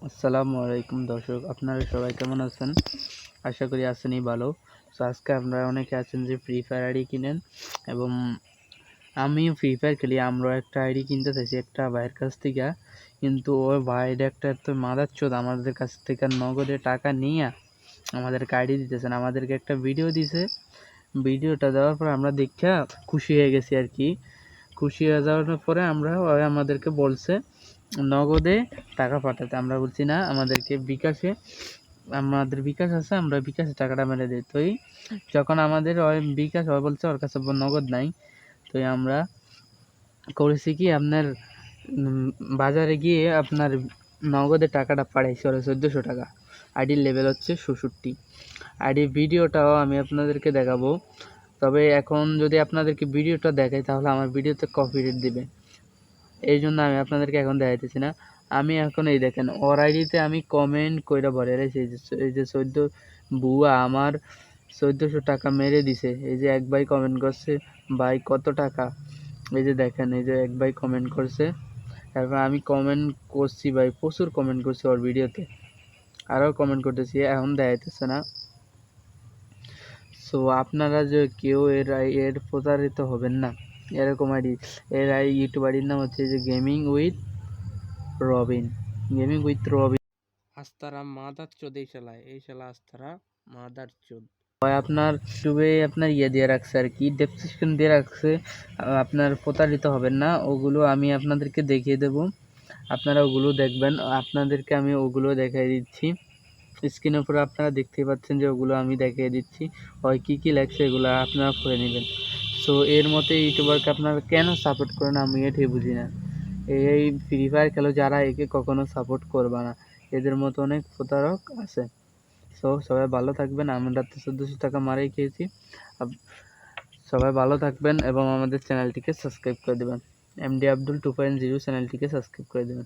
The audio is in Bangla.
আসসালামু আলাইকুম দর্শক, আপনারা সবাই কেমন আছেন? আশা করি আছেনই ভালো। তো আজকে আপনারা অনেকে আছেন যে ফ্রি ফায়ার আইডি কিনেন এবং আমিও ফ্রি ফায়ার খেলি। আমরা একটা আইডি কিনতে চাইছি একটা ভাইয়ের কাছ থেকে, কিন্তু ওই ভাইয়ের একটা তো মাদারচোদ আমাদের কাছ থেকে নগদে টাকা নিয়ে আমাদেরকে আইডি দিতেছেন। আমাদেরকে একটা ভিডিও দিছে, ভিডিওটা দেওয়ার পর আমরা দেখা খুশি হয়ে গেছি আর কি। খুশি হয়ে যাওয়ার পরে ওই আমাদেরকে বলছে নগদে টাকা পাঠাতে। আমরা বলছি না, আমাদেরকে বিকাশে, আমাদের বিকাশ আছে, আমরা বিকাশে টাকাটা মেরে দিই। তো যখন আমাদের ওই বিকাশ বলছে ওর কাছে নগদ নাই, তো আমরা করেছি কি আপনার বাজারে গিয়ে আপনার নগদে টাকাটা পাঠাইছি ওরা 1400 টাকা। আইডির লেভেল হচ্ছে 66। আইডির ভিডিওটাও আমি আপনাদেরকে দেখাবো, তবে এখন যদি আপনাদেরকে ভিডিওটা দেখাই তাহলে আমার ভিডিওতে কপিরাইট দিবে, এই জন্য আমি আপনাদেরকে এখন দেখাইতেছি না। আমি এখন এই দেখেন ওর আইডিতে আমি কমেন্ট কইরা ভরে রেখেছি, এই যে 14 বুয়া আমার 1400 টাকা মেরে দিছে। এই যে এক ভাই কমেন্ট করছে, ভাই কত টাকা। এই যে দেখেন, এই যে এক ভাই কমেন্ট করছে, তারপর আমি কমেন্ট করছি, ভাই প্রচুর কমেন্ট করছি ওর ভিডিওতে, আরও কমেন্ট করতেছি, এখন দেখাইতেছে না। সো আপনারা যে কেউ এর প্রতারিত হবেন না। এরকম আইডি, ইউটিউব আইডির নাম হচ্ছে যে গেমিং উইথ রবিন। আস্তারা মাদার চোদ, এই শালা আস্তারা মাদার চোদ। আপনার ইউটিউবে আপনার দিয়ে রাখছে আর কি, ডেসক্রিপশন দিয়ে রাখছে। আপনার প্রতারিত হবেন না, ওগুলো আমি আপনাদেরকে দেখিয়ে দেব, আপনারা ওগুলো দেখবেন। আপনাদেরকে আমি ওগুলো দেখিয়ে দিচ্ছি, স্ক্রিনের উপরে আপনারা দেখতেই পাচ্ছেন যে ওগুলো আমি দেখিয়ে দিচ্ছি। হয় কী লেখছে এগুলো আপনারা পড়ে নেবেন। সো এর মতো ইউটিউবারকে আপনারা কেন সাপোর্ট করেন আমি এটাই বুঝি না। এই ফ্রি ফায়ার খেলো যারা, একে কখনো সাপোর্ট করবে না, এদের মতো অনেক প্রতারক আছে। সো সবাই ভালো থাকবেন। আমরা তো 1400 টাকা মারেই খেয়েছি। সবাই ভালো থাকবেন এবং আমাদের চ্যানেলটিকে সাবস্ক্রাইব করে দেবেন। এমডি আব্দুল 2.0 চ্যানেলটিকে সাবস্ক্রাইব করে দেবেন।